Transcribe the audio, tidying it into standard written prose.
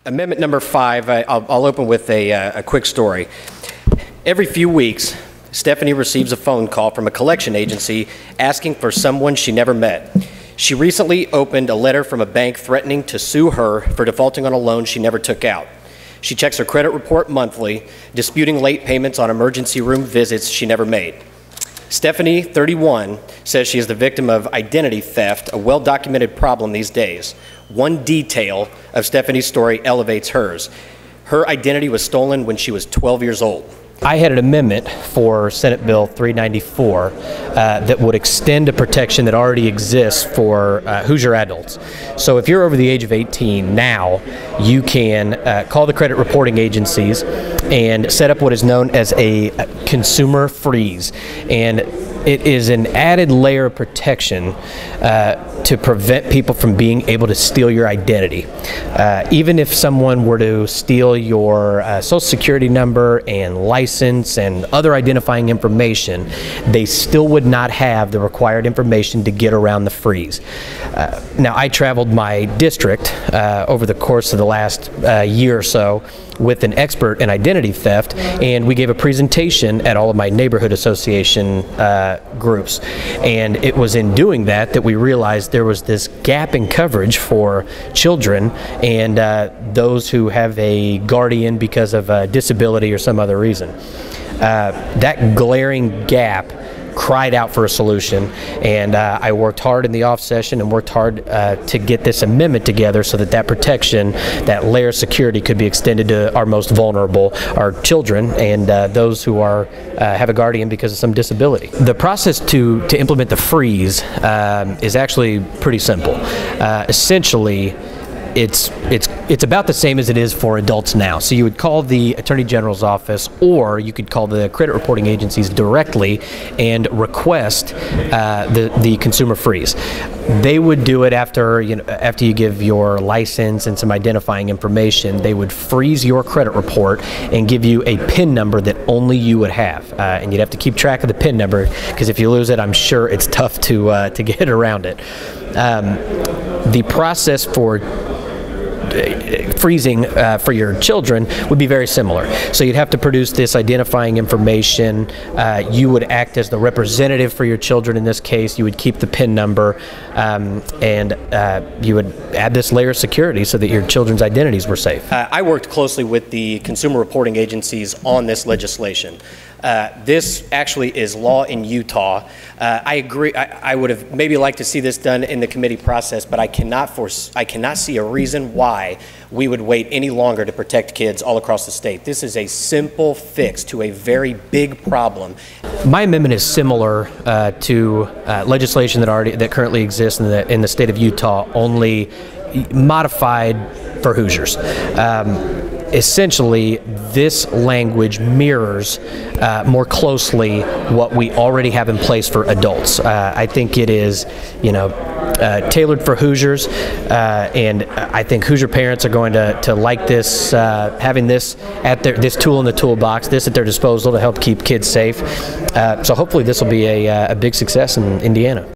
Amendment number 5, I'll open with a quick story. Every few weeks, Stephanie receives a phone call from a collection agency asking for someone she never met. She recently opened a letter from a bank threatening to sue her for defaulting on a loan she never took out. She checks her credit report monthly, disputing late payments on emergency room visits she never made. Stephanie, 31, says she is the victim of identity theft, a well-documented problem these days. One detail of Stephanie's story elevates hers. Her identity was stolen when she was 12 years old. I had an amendment for Senate Bill 394 that would extend a protection that already exists for Hoosier adults. So if you're over the age of 18 now, you can call the credit reporting agencies and set up what is known as a consumer freeze. And it is an added layer of protection to prevent people from being able to steal your identity. Even if someone were to steal your social security number and license and other identifying information, they still would not have the required information to get around the freeze. Now, I traveled my district over the course of the last year or so with an expert in identity theft, and we gave a presentation at all of my neighborhood association groups. And it was in doing that that we realized there was this gap in coverage for children and those who have a guardian because of a disability or some other reason. That glaring gap cried out for a solution, and I worked hard in the off session and worked hard to get this amendment together so that that protection, that layer of security, could be extended to our most vulnerable, our children, and those who are have a guardian because of some disability. The process to implement the freeze is actually pretty simple. Essentially, it's about the same as it is for adults now. So you would call the Attorney General's office, or you could call the credit reporting agencies directly and request the consumer freeze. They would do it after after you give your license and some identifying information. They would freeze your credit report and give you a PIN number that only you would have, and you'd have to keep track of the PIN number, because if you lose it, I'm sure it's tough to get around it. The process for freezing for your children would be very similar. So you'd have to produce this identifying information. You would act as the representative for your children in this case. You would keep the PIN number, and you would add this layer of security so that your children's identities were safe. I worked closely with the consumer reporting agencies on this legislation. This actually is law in Utah. I agree. I would have maybe liked to see this done in the committee process, but I cannot see a reason why we would wait any longer to protect kids all across the state. This is a simple fix to a very big problem. My amendment is similar to legislation that currently exists in the state of Utah, only modified for Hoosiers. Essentially, this language mirrors more closely what we already have in place for adults. I think it is, tailored for Hoosiers, and I think Hoosier parents are going to like this, having this this tool in the toolbox, this at their disposal to help keep kids safe. So hopefully, this will be a big success in Indiana.